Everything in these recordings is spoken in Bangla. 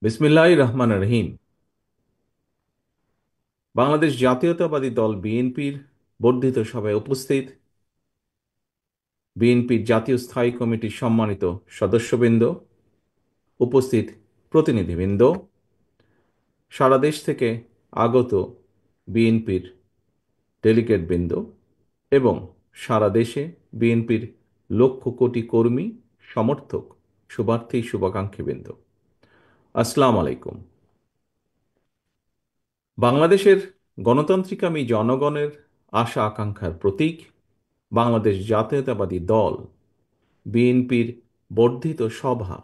বিসমিল্লাহির রহমানির রহিম। বাংলাদেশ জাতীয়তাবাদী দল বিএনপির বর্ধিত সভায় উপস্থিত বিএনপির জাতীয় স্থায়ী কমিটির সম্মানিত সদস্যবৃন্দ, উপস্থিত প্রতিনিধিবৃন্দ, সারা দেশ থেকে আগত বিএনপির ডেলিগেটবৃন্দ এবং সারা দেশে বিএনপির লক্ষ কোটি কর্মী, সমর্থক, শুভার্থী, শুভাকাঙ্ক্ষীবৃন্দ, আসসালামু আলাইকুম। বাংলাদেশের গণতান্ত্রিকামী জনগণের আশা আকাঙ্ক্ষার প্রতীক বাংলাদেশ জাতীয়তাবাদী দল বিএনপির বর্ধিত সভা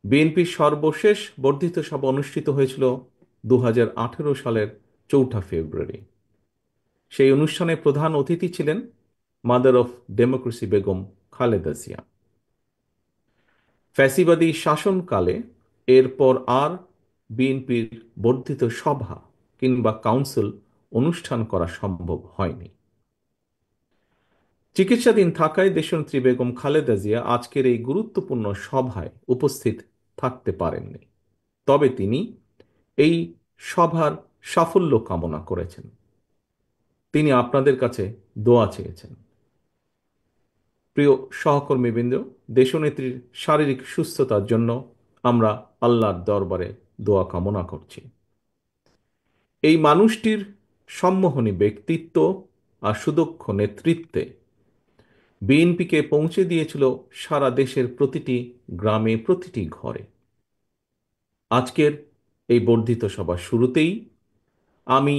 বিএনপির সর্বশেষ বর্ধিত সভা অনুষ্ঠিত হয়েছিল 2018 সালের 4 ফেব্রুয়ারি। সেই অনুষ্ঠানে প্রধান অতিথি ছিলেন mother of democracy Begum Khaleda Zia. ফ্যাসিবাদী শাসনকালে এরপর আর বিএনপির বর্ধিত সভা কিংবা কাউন্সিল অনুষ্ঠান করা সম্ভব হয়নি। চিকিৎসাধীন থাকায় দেশনেত্রী বেগম খালেদা জিয়া আজকের এই গুরুত্বপূর্ণ সভায় উপস্থিত থাকতে পারেননি। তবে তিনি এই সভার সাফল্য কামনা করেছেন। তিনি আপনাদের কাছে দোয়া চেয়েছেন। প্রিয় সহকর্মীবৃন্দ, দেশনেত্রীর শারীরিক সুস্থতার জন্য আমরা আল্লাহর দরবারে দোয়া কামনা করছি। এই মানুষটির সম্মোহনী ব্যক্তিত্ব আর সুদক্ষ নেতৃত্বে বিএনপিকে পৌঁছে দিয়েছিল সারা দেশের প্রতিটি গ্রামে, প্রতিটি ঘরে। আজকের এই বর্ধিত সভার শুরুতেই আমি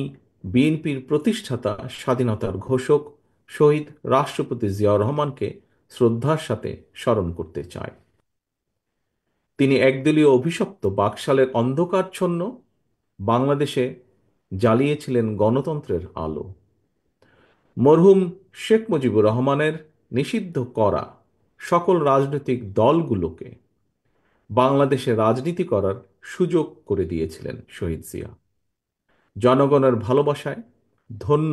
বিএনপির প্রতিষ্ঠাতা, স্বাধীনতার ঘোষক, শহীদ রাষ্ট্রপতি জিয়াউর রহমানকে শ্রদ্ধার সাথে স্মরণ করতে চাই। তিনি একদলীয় অভিশপ্ত বাকশালের অন্ধকারচ্ছন্ন বাংলাদেশে জ্বালিয়েছিলেন গণতন্ত্রের আলো। মরহুম শেখ মুজিবুর রহমানের নিষিদ্ধ করা সকল রাজনৈতিক দলগুলোকে বাংলাদেশে রাজনীতি করার সুযোগ করে দিয়েছিলেন শহীদ জিয়া। জনগণের ভালোবাসায় ধন্য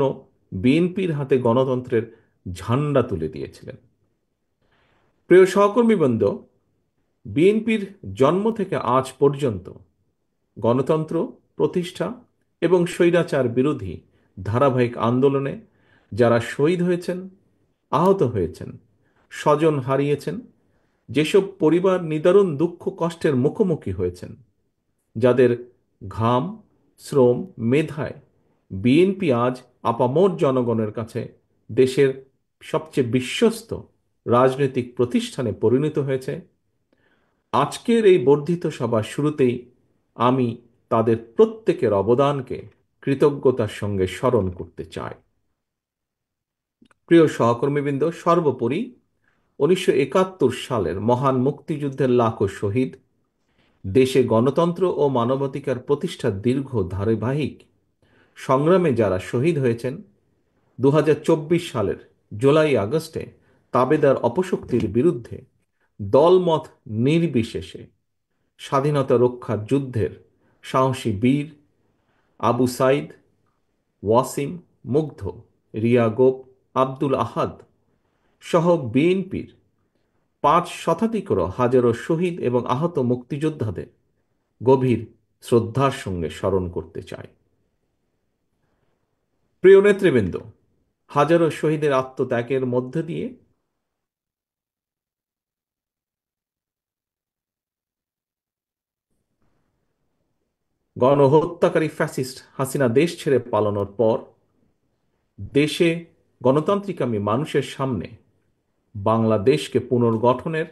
বিএনপির হাতে গণতন্ত্রের ঝান্ডা তুলে দিয়েছিলেন। প্রিয় সহকর্মীবৃন্দ, বিএনপির জন্ম থেকে আজ পর্যন্ত গণতন্ত্র প্রতিষ্ঠা এবং স্বৈরাচার বিরোধী ধারাবাহিক আন্দোলনে যারা শহীদ হয়েছেন, আহত হয়েছেন, স্বজন হারিয়েছেন, যেসব পরিবার নিদারুণ দুঃখ কষ্টের মুখোমুখি হয়েছেন, যাদের ঘাম, শ্রম, মেধায় বিএনপি আজ আপামর জনগণের কাছে দেশের সবচেয়ে বিশ্বস্ত রাজনৈতিক প্রতিষ্ঠানে পরিণত হয়েছে, আজকের এই বর্ধিত সভার শুরুতেই আমি তাদের প্রত্যেকের অবদানকে কৃতজ্ঞতার সঙ্গে স্মরণ করতে চাই। প্রিয় সহকর্মীবৃন্দ, সর্বোপরি 1971 সালের মহান মুক্তিযুদ্ধের লাখো শহীদ, দেশে গণতন্ত্র ও মানবাধিকার প্রতিষ্ঠার দীর্ঘ ধারাবাহিক সংগ্রামে যারা শহীদ হয়েছেন, 2024 সালের জুলাই আগস্টে তাবেদার অপশক্তির বিরুদ্ধে দলমত নির্বিশেষে স্বাধীনতা রক্ষার যুদ্ধের সাহসী বীর আবু সাইদ, ওয়াসিম, মুগ্ধ, রিয়া গোপ, আব্দুল আহাদ সহ বিএনপির 5 শতাধিকরও হাজারো শহীদ এবং আহত মুক্তিযোদ্ধাদের গভীর শ্রদ্ধার সঙ্গে স্মরণ করতে চাই। প্রিয় নেতৃবৃন্দ, হাজারো শহীদের আত্মত্যাগের মধ্য দিয়ে গণহত্যাকারী ফ্যাসিস্ট হাসিনা দেশ ছেড়ে পালানোর পর দেশে গণতান্ত্রিকামী মানুষের সামনে বাংলাদেশকে পুনর্গঠনের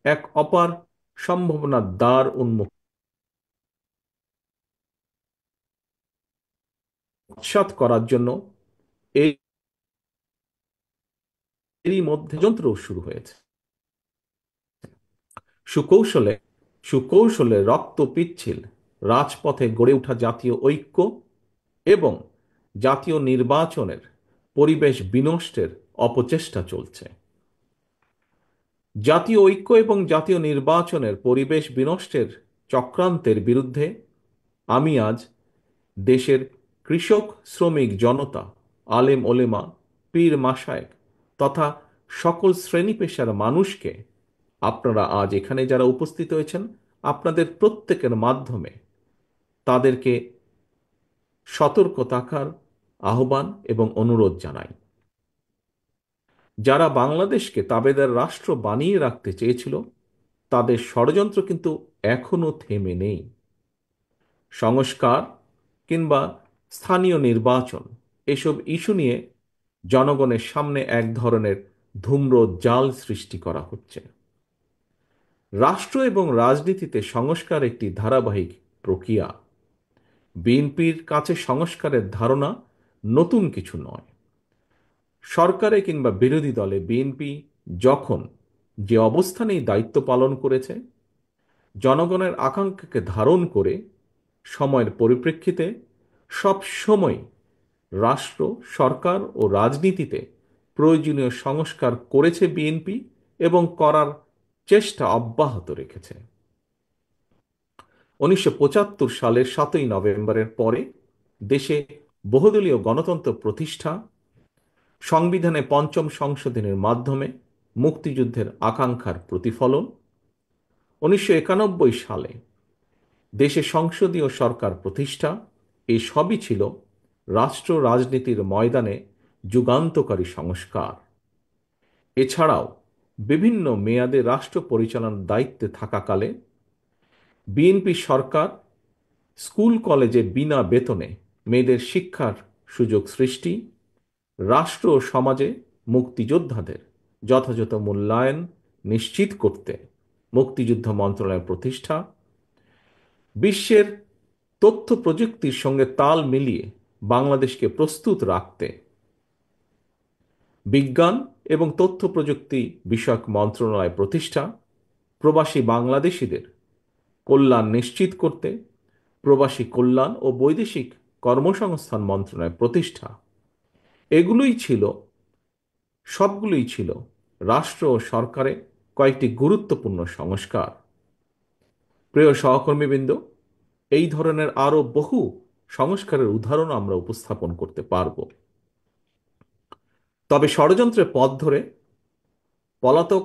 এক অপার সম্ভাবনার দ্বার উন্মুক্ত করার জন্য এরই মধ্যে যন্ত্র শুরু হয়েছে। সুকৌশলে সুকৌশলে রক্ত পিচ্ছিল রাজপথে গড়ে ওঠা জাতীয় ঐক্য এবং জাতীয় নির্বাচনের পরিবেশ বিনষ্টের অপচেষ্টা চলছে। জাতীয় ঐক্য এবং জাতীয় নির্বাচনের পরিবেশ বিনষ্টের চক্রান্তের বিরুদ্ধে আমি আজ দেশের কৃষক, শ্রমিক জনতা, আলেম ওলেমা, পীর মাশায়েখ তথা সকল শ্রেণী পেশার মানুষকে আপনারা আজ এখানে যারা উপস্থিত হয়েছেন, আপনাদের প্রত্যেকের মাধ্যমে তাদেরকে সতর্ক থাকার আহ্বান এবং অনুরোধ জানাই। যারা বাংলাদেশকে তাবেদার রাষ্ট্র বানিয়ে রাখতে চেয়েছিল, তাদের ষড়যন্ত্র কিন্তু এখনো থেমে নেই। সংস্কার কিংবা স্থানীয় নির্বাচন, এসব ইস্যু নিয়ে জনগণের সামনে এক ধরনের ধূম্র জাল সৃষ্টি করা হচ্ছে। রাষ্ট্র এবং রাজনীতিতে সংস্কার একটি ধারাবাহিক প্রক্রিয়া। বিএনপির কাছে সংস্কারের ধারণা নতুন কিছু নয়। সরকারে কিংবা বিরোধী দলে বিএনপি যখন যে অবস্থানেই দায়িত্ব পালন করেছে, জনগণের আকাঙ্ক্ষাকে ধারণ করে সময়ের পরিপ্রেক্ষিতে সব সময় রাষ্ট্র, সরকার ও রাজনীতিতে প্রয়োজনীয় সংস্কার করেছে বিএনপি এবং করার চেষ্টা অব্যাহত রেখেছে। 1975 সালের 7ই নভেম্বরের পরে দেশে বহুদলীয় গণতন্ত্র প্রতিষ্ঠা, সংবিধানে পঞ্চম সংশোধনের মাধ্যমে মুক্তিযুদ্ধের আকাঙ্ক্ষার প্রতিফলন, 1991 সালে দেশে সংসদীয় সরকার প্রতিষ্ঠা, এই সবই ছিল রাষ্ট্র রাজনীতির ময়দানে যুগান্তকারী সংস্কার। এছাড়াও বিভিন্ন মেয়াদে রাষ্ট্র পরিচালনার দায়িত্বে থাকাকালে বিএনপি সরকার স্কুল কলেজে বিনা বেতনে মেয়েদের শিক্ষার সুযোগ সৃষ্টি, রাষ্ট্র ও সমাজে মুক্তিযোদ্ধাদের যথাযথ মূল্যায়ন নিশ্চিত করতে মুক্তিযুদ্ধ মন্ত্রণালয় প্রতিষ্ঠা, বিশ্বের তথ্য প্রযুক্তির সঙ্গে তাল মিলিয়ে বাংলাদেশকে প্রস্তুত রাখতে বিজ্ঞান এবং তথ্য প্রযুক্তি বিষয়ক মন্ত্রণালয় প্রতিষ্ঠা, প্রবাসী বাংলাদেশিদের কল্যাণ নিশ্চিত করতে প্রবাসী কল্যাণ ও বৈদেশিক কর্মসংস্থান মন্ত্রণালয় প্রতিষ্ঠা, সবগুলোই ছিল রাষ্ট্র ও সরকারে কয়েকটি গুরুত্বপূর্ণ সংস্কার। প্রিয় সহকর্মীবৃন্দ, এই ধরনের আরো বহু সংস্কারের উদাহরণ আমরা উপস্থাপন করতে পারব। তবে ষড়যন্ত্রের পথ ধরে পলাতক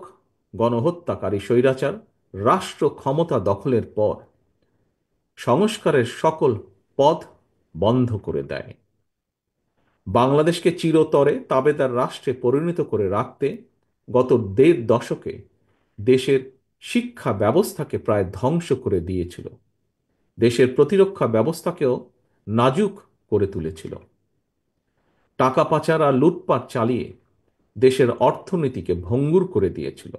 গণহত্যাকারী স্বৈরাচার রাষ্ট্র ক্ষমতা দখলের পর সংস্কারের সকল পথ বন্ধ করে দেয়। বাংলাদেশকে চিরতরে তাবেদার রাষ্ট্রে পরিণত করে রাখতে গত 1.5 দশকে দেশের শিক্ষা ব্যবস্থাকে প্রায় ধ্বংস করে দিয়েছিল, দেশের প্রতিরক্ষা ব্যবস্থাকেও নাজুক করে তুলেছিল। টাকা পাচার আর লুটপাট চালিয়ে দেশের অর্থনীতিকে ভঙ্গুর করে দিয়েছিল।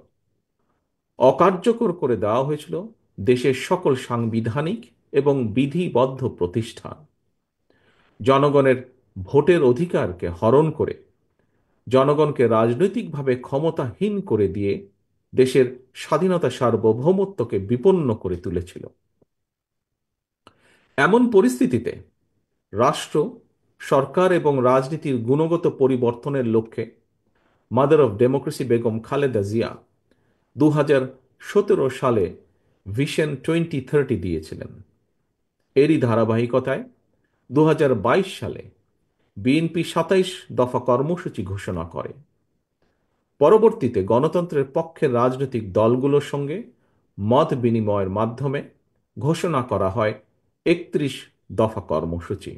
অকার্যকর করে দেওয়া হয়েছিল দেশের সকল সাংবিধানিক এবং বিধিবদ্ধ প্রতিষ্ঠান। জনগণের ভোটের অধিকারকে হরণ করে জনগণকে রাজনৈতিকভাবে ক্ষমতাহীন করে দিয়ে দেশের স্বাধীনতা সার্বভৌমত্বকে বিপন্ন করে তুলেছিল। এমন পরিস্থিতিতে রাষ্ট্র, সরকার এবং রাজনীতির গুণগত পরিবর্তনের লক্ষ্যে mother of democracy Begum Khaleda Zia 2017 সালে ভিশন 2030 দিয়েছিলেন। এরই ধারাবাহিকতায় 2022 সালে বিএনপি 27 দফা কর্মসূচি ঘোষণা করে। পরবর্তীতে গণতন্ত্রের পক্ষের রাজনৈতিক দলগুলোর সঙ্গে মত বিনিময়ের মাধ্যমে ঘোষণা করা হয় 31 দফা কর্মসূচি।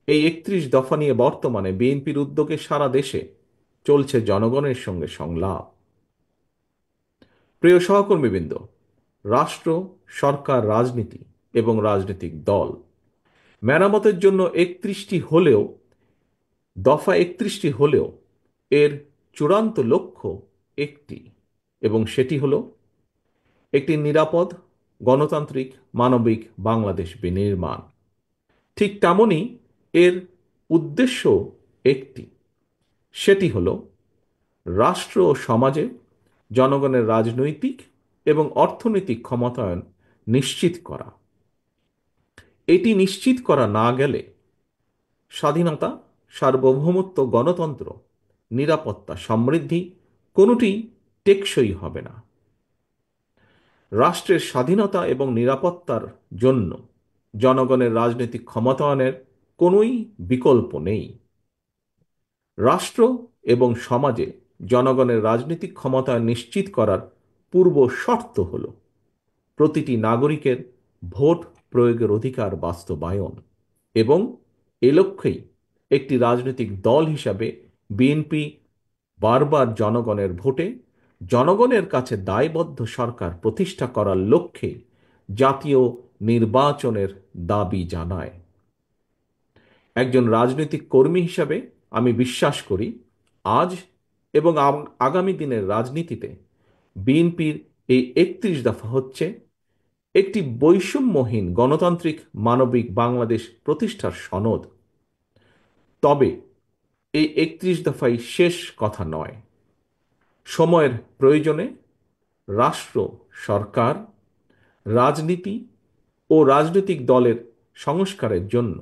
এই 31 দফা নিয়ে বর্তমানে বিএনপির উদ্যোগে সারা দেশে চলছে জনগণের সঙ্গে সংলাপ। প্রিয় সহকর্মীবৃন্দ, রাষ্ট্র, সরকার, রাজনীতি এবং রাজনৈতিক দল মেরামতের জন্য 31টি হলেও দফা 31টি হলেও এর চূড়ান্ত লক্ষ্য একটি, এবং সেটি হলো একটি নিরাপদ, গণতান্ত্রিক, মানবিক বাংলাদেশ বিনির্মাণ। ঠিক তেমনি এর উদ্দেশ্য একটি, সেটি হলো রাষ্ট্র ও সমাজে জনগণের রাজনৈতিক এবং অর্থনৈতিক ক্ষমতায়ন নিশ্চিত করা। এটি নিশ্চিত করা না গেলে স্বাধীনতা, সার্বভৌমত্ব, গণতন্ত্র, নিরাপত্তা, সমৃদ্ধি কোনোটি টেকসই হবে না। রাষ্ট্রের স্বাধীনতা এবং নিরাপত্তার জন্য জনগণের রাজনৈতিক ক্ষমতায়নের কোনোই বিকল্প নেই। রাষ্ট্র এবং সমাজে জনগণের রাজনৈতিক ক্ষমতা নিশ্চিত করার পূর্ব শর্ত হল প্রতিটি নাগরিকের ভোট প্রয়োগের অধিকার বাস্তবায়ন এবং এ লক্ষ্যেই একটি রাজনৈতিক দল হিসাবে বিএনপি বারবার জনগণের ভোটে জনগণের কাছে দায়বদ্ধ সরকার প্রতিষ্ঠা করার লক্ষ্যে জাতীয় নির্বাচনের দাবি জানায়। একজন রাজনৈতিক কর্মী হিসাবে আমি বিশ্বাস করি আজ এবং আগামী দিনের রাজনীতিতে বিএনপির এই ৩১ দফা হচ্ছে একটি বৈষম্যহীন গণতান্ত্রিক মানবিক বাংলাদেশ প্রতিষ্ঠার সনদ। তবে এই ৩১ দফাই শেষ কথা নয়। সময়ের প্রয়োজনে রাষ্ট্র, সরকার, রাজনীতি ও রাজনৈতিক দলের সংস্কারের জন্য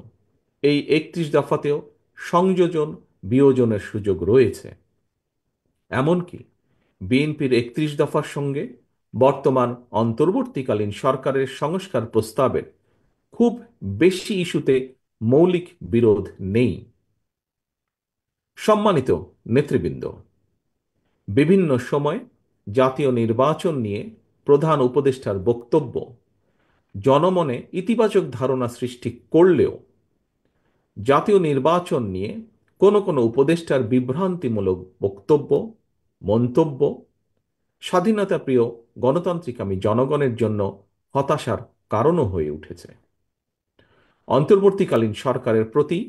এই ৩১ দফাতেও সংযোজন বিয়োজনের সুযোগ রয়েছে। এমনকি বিএনপির ৩১ দফার সঙ্গে বর্তমান অন্তর্বর্তীকালীন সরকারের সংস্কার প্রস্তাবের খুব বেশি ইস্যুতে মৌলিক বিরোধ নেই। সম্মানিত নেতৃবৃন্দ, বিভিন্ন সময় জাতীয় নির্বাচন নিয়ে প্রধান উপদেষ্টার বক্তব্য জনমনে ইতিবাচক ধারণা সৃষ্টি করলেও জাতীয় নির্বাচন নিয়ে কোনো কোনো উপদেষ্টার বিভ্রান্তিমূলক বক্তব্য, মন্তব্য স্বাধীনতাপ্রিয় গণতান্ত্রিকামী জনগণের জন্য হতাশার কারণও হয়ে উঠেছে। অন্তর্বর্তীকালীন সরকারের প্রতি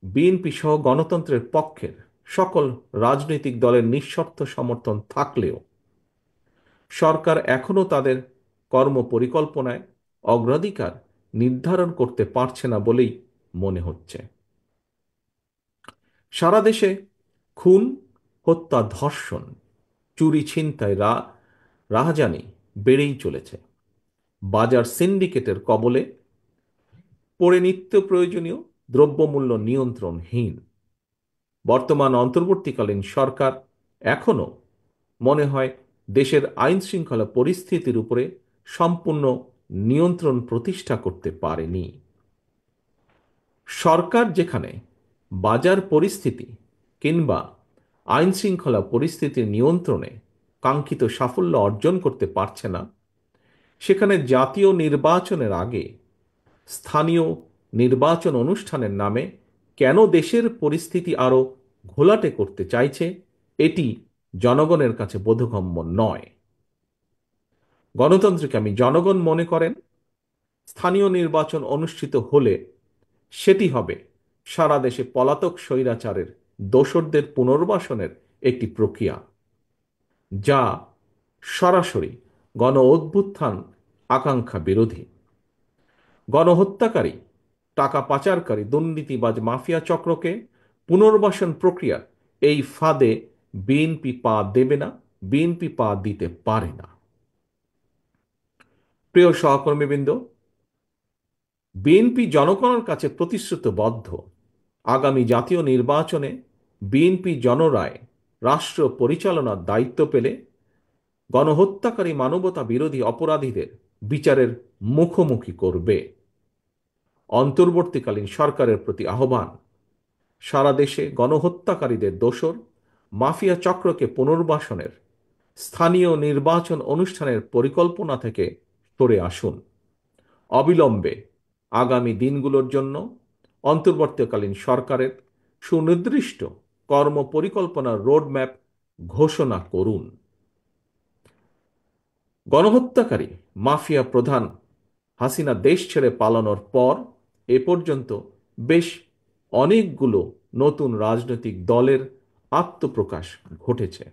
বিএনপি সহ গণতন্ত্রের পক্ষের সকল রাজনৈতিক দলের নিঃশর্ত সমর্থন থাকলেও সরকার এখনও তাদের কর্মপরিকল্পনায় অগ্রাধিকার নির্ধারণ করতে পারছে না বলেই মনে হচ্ছে। সারা দেশে খুন, হত্যা, ধর্ষণ, চুরি, ছিনতাই, রাহাজানি বেড়েই চলেছে। বাজার সিন্ডিকেটের কবলে পড়ে নিত্য প্রয়োজনীয় দ্রব্যমূল্য নিয়ন্ত্রণহীন। বর্তমান অন্তর্বর্তীকালীন সরকার এখনও মনে হয় দেশের আইন শৃঙ্খলা পরিস্থিতির উপরে সম্পূর্ণ নিয়ন্ত্রণ প্রতিষ্ঠা করতে পারেনি। সরকার যেখানে বাজার পরিস্থিতি কিংবা আইন শৃঙ্খলা পরিস্থিতির নিয়ন্ত্রণে কাঙ্ক্ষিত সাফল্য অর্জন করতে পারছে না, সেখানে জাতীয় নির্বাচনের আগে স্থানীয় নির্বাচন অনুষ্ঠানের নামে কেন দেশের পরিস্থিতি আরও ঘোলাটে করতে চাইছে, এটি জনগণের কাছে বোধগম্য নয়। গণতন্ত্রকামী জনগণ মনে করেন স্থানীয় নির্বাচন অনুষ্ঠিত হলে সেটি হবে সারা দেশে পলাতক স্বৈরাচারের দোসরদের পুনর্বাসনের একটি প্রক্রিয়া, যা সরাসরি গণ অভ্যুত্থান আকাঙ্ক্ষা বিরোধী। গণহত্যাকারী, টাকা পাচারকারী, দুর্নীতিবাজ মাফিয়া চক্রকে পুনর্বাসন প্রক্রিয়ার এই ফাঁদে বিএনপি পা দেবে না, বিএনপি পা দিতে পারে না। প্রিয় সহকর্মীবৃন্দ, বিএনপি জনগণের কাছে প্রতিশ্রুতিবদ্ধ আগামী জাতীয় নির্বাচনে বিএনপি জনরায় রাষ্ট্র পরিচালনার দায়িত্ব পেলে গণহত্যাকারী মানবতা বিরোধী অপরাধীদের বিচারের মুখোমুখি করবে। অন্তর্বর্তীকালীন সরকারের প্রতি আহ্বান, সারা দেশে গণহত্যাকারীদের দোসর মাফিয়া চক্রকে পুনর্বাসনের স্থানীয় নির্বাচন অনুষ্ঠানের পরিকল্পনা থেকে সরে আসুন। অবিলম্বে আগামী দিনগুলোর জন্য অন্তর্বর্তীকালীন সরকারের সুনির্দিষ্ট কর্মপরিকল্পনার রোডম্যাপ ঘোষণা করুন। গণহত্যাকারী মাফিয়া প্রধান হাসিনা দেশ ছেড়ে পালানোর পর এ পর্যন্ত বেশ অনেকগুলো নতুন রাজনৈতিক দলের আত্মপ্রকাশ ঘটেছে।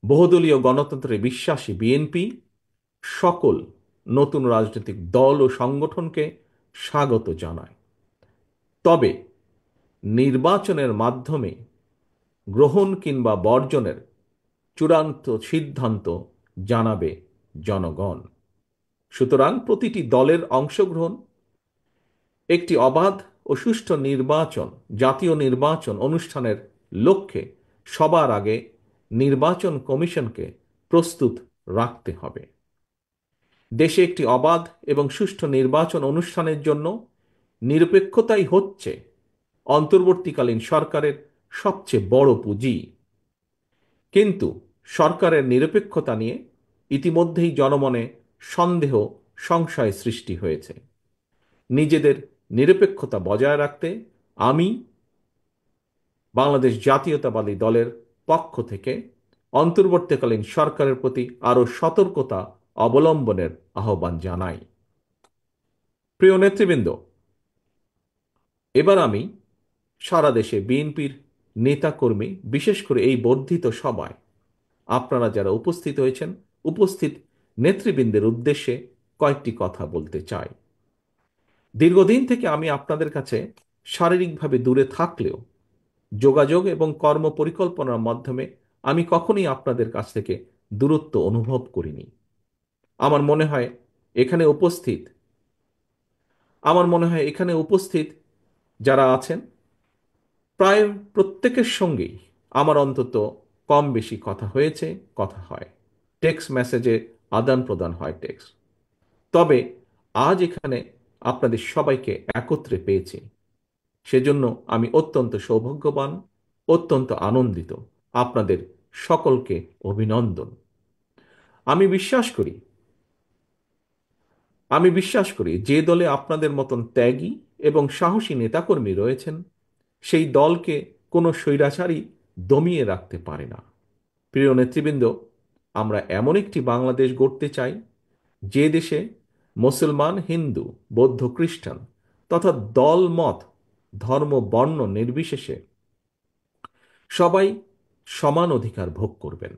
বহুদলীয় গণতন্ত্রে বিশ্বাসী বিএনপি সকল নতুন রাজনৈতিক দল ও সংগঠনকে স্বাগত জানায়। তবে নির্বাচনের মাধ্যমে গ্রহণ কিংবা বর্জনের চূড়ান্ত সিদ্ধান্ত জানাবে জনগণ। সুতরাং প্রতিটি দলের অংশগ্রহণ একটি অবাধ ও সুষ্ঠু নির্বাচন, জাতীয় নির্বাচন অনুষ্ঠানের লক্ষ্যে সবার আগে নির্বাচন কমিশনকে প্রস্তুত রাখতে হবে। দেশে একটি অবাধ এবং সুষ্ঠু নির্বাচন অনুষ্ঠানের জন্য নিরপেক্ষতাই হচ্ছে অন্তর্বর্তীকালীন সরকারের সবচেয়ে বড় পুঁজি। কিন্তু সরকারের নিরপেক্ষতা নিয়ে ইতিমধ্যেই জনমনে সন্দেহ, সংশয় সৃষ্টি হয়েছে। নিজেদের নিরপেক্ষতা বজায় রাখতে আমি বাংলাদেশ জাতীয়তাবাদী দলের পক্ষ থেকে অন্তর্বর্তীকালীন সরকারের প্রতি আরও সতর্কতা অবলম্বনের আহ্বান জানাই। প্রিয় নেতৃবৃন্দ, এবার আমি সারা দেশে বিএনপির নেতাকর্মী, বিশেষ করে এই বর্ধিত সভায় আপনারা যারা উপস্থিত হয়েছেন, উপস্থিত নেতৃবৃন্দের উদ্দেশ্যে কয়েকটি কথা বলতে চাই। দীর্ঘদিন থেকে আমি আপনাদের কাছে শারীরিকভাবে দূরে থাকলেও যোগাযোগ এবং কর্ম পরিকল্পনার মাধ্যমে আমি কখনোই আপনাদের কাছ থেকে দূরত্ব অনুভব করিনি। আমার মনে হয় এখানে উপস্থিত আমার মনে হয় এখানে উপস্থিত যারা আছেন প্রায় প্রত্যেকের সঙ্গেই আমার অন্তত কম বেশি কথা হয়েছে, কথা হয়, টেক্সট মেসেজে আদান প্রদান হয় টেক্সট। তবে আজ এখানে আপনাদের সবাইকে একত্রে পেয়েছি, সেজন্য আমি অত্যন্ত সৌভাগ্যবান, অত্যন্ত আনন্দিত। আপনাদের সকলকে অভিনন্দন। আমি বিশ্বাস করি আমি বিশ্বাস করি যে দলে আপনাদের মতন ত্যাগী এবং সাহসী নেতাকর্মী রয়েছেন, সেই দলকে কোনো স্বৈরাচারী দমিয়ে রাখতে পারে না। প্রিয় নেতৃবৃন্দ, আমরা এমন একটি বাংলাদেশ গড়তে চাই যে দেশে মুসলমান, হিন্দু, বৌদ্ধ, খ্রিস্টান তথা দল মত, ধর্ম, বর্ণ নির্বিশেষে সবাই সমান অধিকার ভোগ করবেন।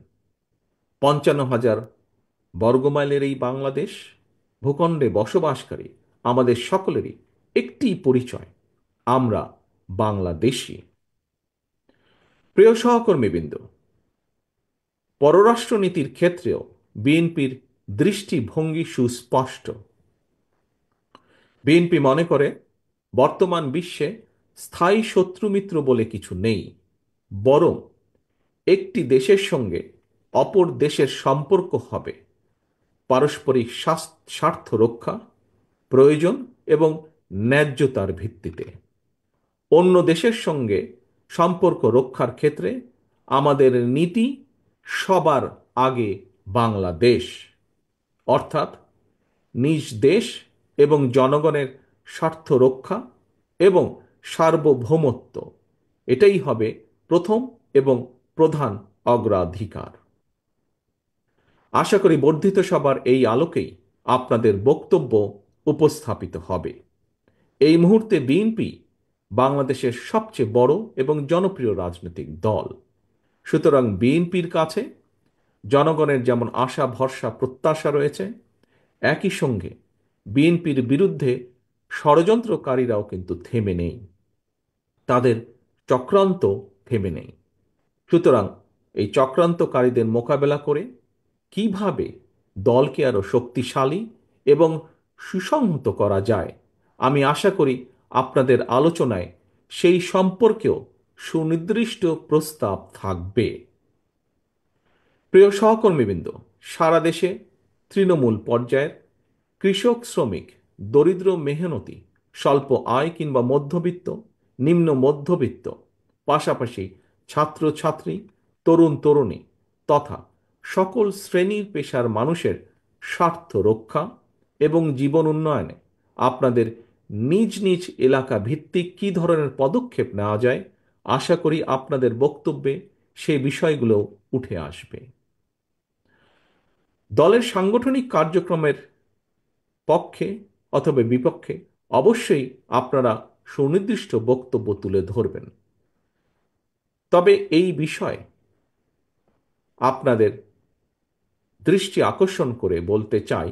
৫৫,০০০ বর্গমাইলের এই বাংলাদেশ ভূখণ্ডে বসবাসকারী আমাদের সকলেরই একটি পরিচয়, আমরা বাংলাদেশী। প্রিয় সহকর্মীবৃন্দ, পররাষ্ট্রনীতির ক্ষেত্রেও বিএনপির দৃষ্টিভঙ্গি সুস্পষ্ট। বিএনপি মনে করে বর্তমান বিশ্বে স্থায়ী শত্রুমিত্র বলে কিছু নেই, বরং একটি দেশের সঙ্গে অপর দেশের সম্পর্ক হবে পারস্পরিক স্বার্থ রক্ষা, প্রয়োজন এবং ন্যায্যতার ভিত্তিতে। অন্য দেশের সঙ্গে সম্পর্ক রক্ষার ক্ষেত্রে আমাদের নীতি সবার আগে বাংলাদেশ, অর্থাৎ নিজ দেশ এবং জনগণের স্বার্থ রক্ষা এবং সার্বভৌমত্ব, এটাই হবে প্রথম এবং প্রধান অগ্রাধিকার। আশা করি বর্ধিত সভার এই আলোকেই আপনাদের বক্তব্য উপস্থাপিত হবে। এই মুহূর্তে বিএনপি বাংলাদেশের সবচেয়ে বড় এবং জনপ্রিয় রাজনৈতিক দল। সুতরাং বিএনপির কাছে জনগণের যেমন আশা, ভরসা, প্রত্যাশা রয়েছে, একই সঙ্গে বিএনপির বিরুদ্ধে ষড়যন্ত্রকারীরাও কিন্তু থেমে নেই, তাদের চক্রান্ত থেমে নেই। সুতরাং এই চক্রান্তকারীদের মোকাবেলা করে কিভাবে দলকে আরো শক্তিশালী এবং সুসংহত করা যায়, আমি আশা করি আপনাদের আলোচনায় সেই সম্পর্কেও সুনির্দিষ্ট প্রস্তাব থাকবে। প্রিয় সহকর্মীবৃন্দ, সারা দেশে তৃণমূল পর্যায়ের কৃষক, শ্রমিক, দরিদ্র, মেহনতি, স্বল্প আয় কিংবা মধ্যবিত্ত, নিম্ন মধ্যবিত্ত, পাশাপাশি ছাত্রছাত্রী, তরুণ তরুণী তথা সকল শ্রেণীর পেশার মানুষের স্বার্থ রক্ষা এবং জীবন উন্নয়নে আপনাদের নিজ নিজ এলাকা ভিত্তিক কী ধরনের পদক্ষেপ নেওয়া যায়, আশা করি আপনাদের বক্তব্যে সেই বিষয়গুলো উঠে আসবে। দলের সাংগঠনিক কার্যক্রমের পক্ষে অথবা বিপক্ষে অবশ্যই আপনারা সুনির্দিষ্ট বক্তব্য তুলে ধরবেন। তবে এই বিষয়ে আপনাদের দৃষ্টি আকর্ষণ করে বলতে চাই,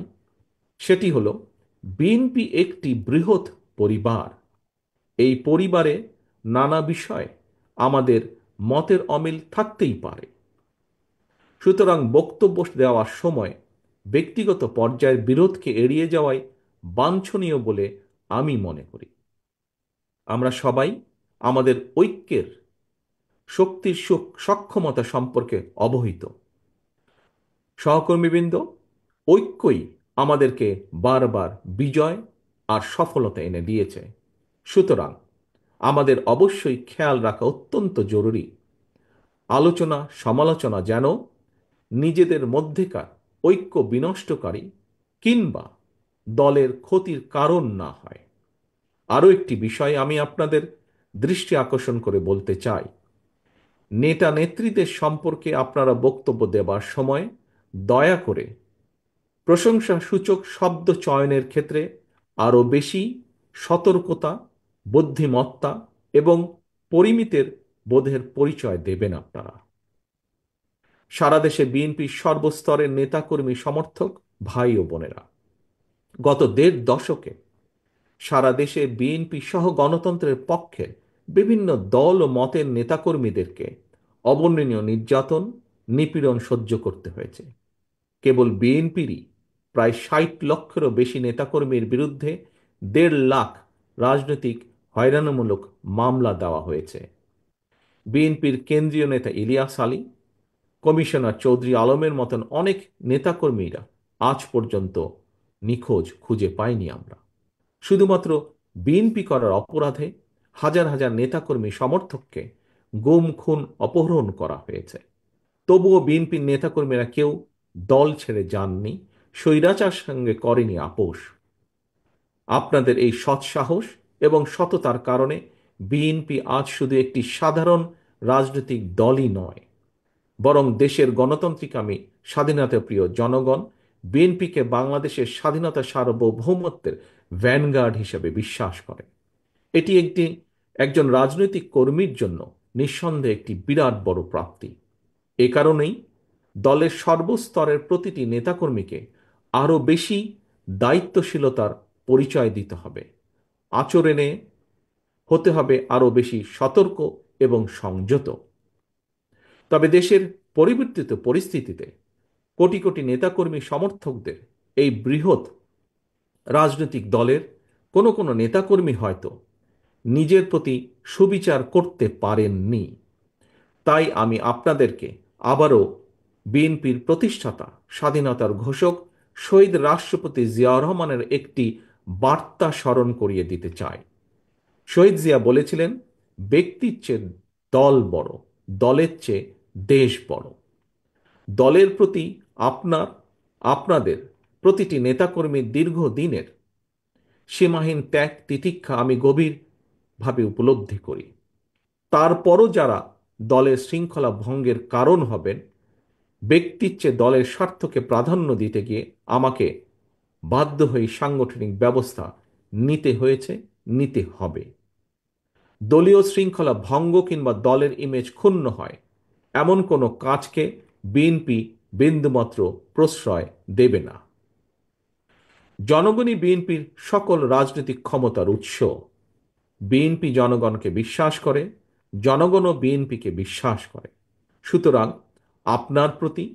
সেটি হলো বিএনপি একটি বৃহৎ পরিবার। এই পরিবারে নানা বিষয়ে আমাদের মতের অমিল থাকতেই পারে। সুতরাং বক্তব্য দেওয়ার সময় ব্যক্তিগত পর্যায়ের বিরোধকে এড়িয়ে যাওয়াই বাঞ্ছনীয় বলে আমি মনে করি। আমরা সবাই আমাদের ঐক্যের শক্তির সক্ষমতা সম্পর্কে অবহিত। সহকর্মীবৃন্দ, ঐক্যই আমাদেরকে বারবার বিজয় আর সফলতা এনে দিয়েছে। সুতরাং আমাদের অবশ্যই খেয়াল রাখা অত্যন্ত জরুরি, আলোচনা সমালোচনা যেন নিজেদের মধ্যেকার ঐক্য বিনষ্টকারী কিংবা দলের ক্ষতির কারণ না হয়। আরও একটি বিষয় আমি আপনাদের দৃষ্টি আকর্ষণ করে বলতে চাই, নেতা নেত্রীদের সম্পর্কে আপনারা বক্তব্য দেবার সময় দয়া করে প্রশংসাসূচক শব্দ চয়নের ক্ষেত্রে আরও বেশি সতর্কতা, বুদ্ধিমত্তা এবং পরিমিতের বোধের পরিচয় দেবেন আপনারা। সারা দেশে বিএনপির সর্বস্তরের নেতাকর্মী সমর্থক ভাই ও বোনেরা, গত দেড় দশকে সারা দেশে বিএনপি সহ গণতন্ত্রের পক্ষের বিভিন্ন দল ও মতের নেতাকর্মীদেরকে অবর্ণনীয় নির্যাতন, নিপীড়ন সহ্য করতে হয়েছে। কেবল বিএনপিরই প্রায় ৬০ লক্ষেরও বেশি নেতাকর্মীর বিরুদ্ধে ১.৫ লাখ রাজনৈতিক হয়রানিমূলক মামলা দেওয়া হয়েছে। বিএনপির কেন্দ্রীয় নেতা ইলিয়াস আলী, কমিশনার চৌধুরী আলমের মতন অনেক নেতাকর্মীরা আজ পর্যন্ত নিখোঁজ খুঁজে পাইনি আমরা। শুধুমাত্র বিএনপি করার অপরাধে হাজার হাজার নেতাকর্মী সমর্থককে গুম, খুন, অপহরণ করা হয়েছে। তবুও বিএনপির নেতাকর্মীরা কেউ দল ছেড়ে যাননি, স্বৈরাচার সঙ্গে করেনি আপোষ। আপনাদের এই সৎসাহস এবং সততার কারণে বিএনপি আজ শুধু একটি সাধারণ রাজনৈতিক দলই নয়, বরং দেশের গণতান্ত্রিকামী স্বাধীনতাপ্রিয় জনগণ বিএনপিকে বাংলাদেশের স্বাধীনতা সার্বভৌমত্বের ভ্যানগার্ড হিসেবে বিশ্বাস করে। এটি একজন রাজনৈতিক কর্মীর জন্য নিঃসন্দেহে একটি বিরাট বড় প্রাপ্তি। এ কারণেই দলের সর্বস্তরের প্রতিটি নেতাকর্মীকে আরও বেশি দায়িত্বশীলতার পরিচয় দিতে হবে, আচরণে হতে হবে আরও বেশি সতর্ক এবং সংযত। তবে দেশের পরিবর্তিত পরিস্থিতিতে কোটি কোটি নেতাকর্মী সমর্থকদের এই বৃহৎ রাজনৈতিক দলের কোনো কোনো নেতাকর্মী হয়তো নিজের প্রতি সুবিচার করতে পারেননি। তাই আমি আপনাদেরকে আবারও বিএনপির প্রতিষ্ঠাতা, স্বাধীনতার ঘোষক শহীদ রাষ্ট্রপতি জিয়াউর রহমানের একটি বার্তা স্মরণ করিয়ে দিতে চাই। শহীদ জিয়া বলেছিলেন, ব্যক্তির চেয়ে দল বড়, দলের চেয়ে দেশ বড়। দলের প্রতি আপনাদের প্রতিটি নেতাকর্মীর দীর্ঘদিনের সীমাহীন ত্যাগ তিতিক্ষা আমি গভীরভাবে উপলব্ধি করি। তারপরও যারা দলের শৃঙ্খলা ভঙ্গের কারণ হবেন, ব্যক্তির চেয়ে দলের স্বার্থকে প্রাধান্য দিতে গিয়ে আমাকে বাধ্য হয়ে সাংগঠনিক ব্যবস্থা নিতে হয়েছে, নিতে হবে। দলীয় শৃঙ্খলা ভঙ্গ কিংবা দলের ইমেজ ক্ষুণ্ণ হয় এমন কোনো কাজকে বিএনপি বিন্দুমাত্র প্রশ্রয় দেবে না। জনগণই বিএনপির সকল রাজনৈতিক ক্ষমতার উৎস। বিএনপি জনগণকে বিশ্বাস করে, জনগণও বিএনপিকে বিশ্বাস করে। সুতরাং আপনার প্রতি,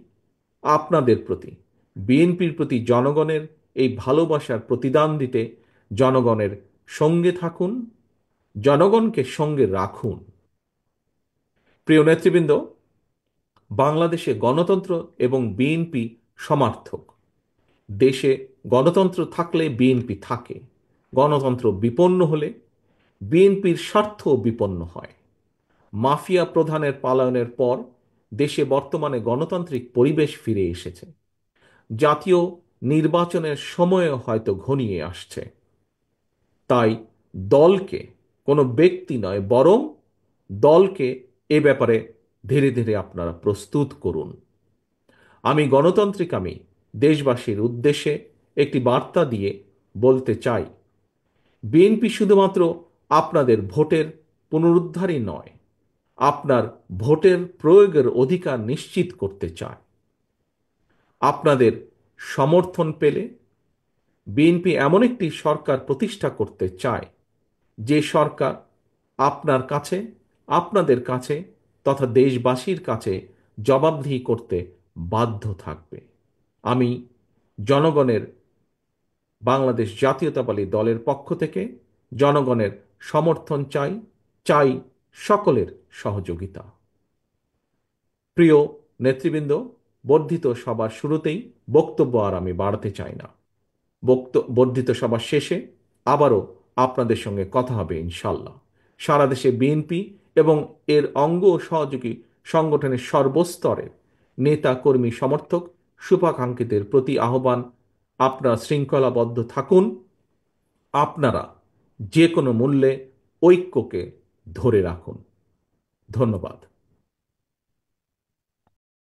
আপনাদের প্রতি, বিএনপির প্রতি জনগণের এই ভালোবাসার প্রতিদান দিতে জনগণের সঙ্গে থাকুন, জনগণকে সঙ্গে রাখুন। প্রিয় নেতৃবৃন্দ, বাংলাদেশে গণতন্ত্র এবং বিএনপি সমার্থক। দেশে গণতন্ত্র থাকলে বিএনপি থাকে, গণতন্ত্র বিপন্ন হলে বিএনপির স্বার্থও বিপন্ন হয়। মাফিয়া প্রধানের পলায়নের পর দেশে বর্তমানে গণতান্ত্রিক পরিবেশ ফিরে এসেছে। জাতীয় নির্বাচনের সময়ও হয়তো ঘনিয়ে আসছে। তাই দলকে, কোনো ব্যক্তি নয় বরং দলকে এ ব্যাপারে ধীরে ধীরে আপনারা প্রস্তুত করুন। আমি গণতান্ত্রিকামী দেশবাসীর উদ্দেশ্যে একটি বার্তা দিয়ে বলতে চাই, বিএনপি শুধুমাত্র আপনাদের ভোটের পুনরুদ্ধারই নয়, আপনার ভোটের প্রয়োগের অধিকার নিশ্চিত করতে চায়। আপনাদের সমর্থন পেলে বিএনপি এমন একটি সরকার প্রতিষ্ঠা করতে চায় যে সরকার আপনার কাছে, আপনাদের কাছে তথা দেশবাসীর কাছে জবাবদিহি করতে বাধ্য থাকবে। আমি জনগণের বাংলাদেশ জাতীয়তাবাদী দলের পক্ষ থেকে জনগণের সমর্থন চাই, চাই সকলের সহযোগিতা। প্রিয় নেতৃবৃন্দ, বর্ধিত সভার শুরুতেই বক্তব্য আর আমি বাড়াতে চাই না। বর্ধিত সভা শেষে আবারও আপনাদের সঙ্গে কথা হবে ইনশাল্লাহ। সারা দেশে বিএনপি এবং এর অঙ্গ ও সহযোগী সংগঠনের সর্বস্তরের নেতা কর্মী সমর্থক শুভাকাঙ্ক্ষীদের প্রতি আহ্বান, আপনারা শৃঙ্খলাবদ্ধ থাকুন। আপনারা যে কোনো মূল্যে ঐক্যকে ধরে রাখুন। ধন্যবাদ।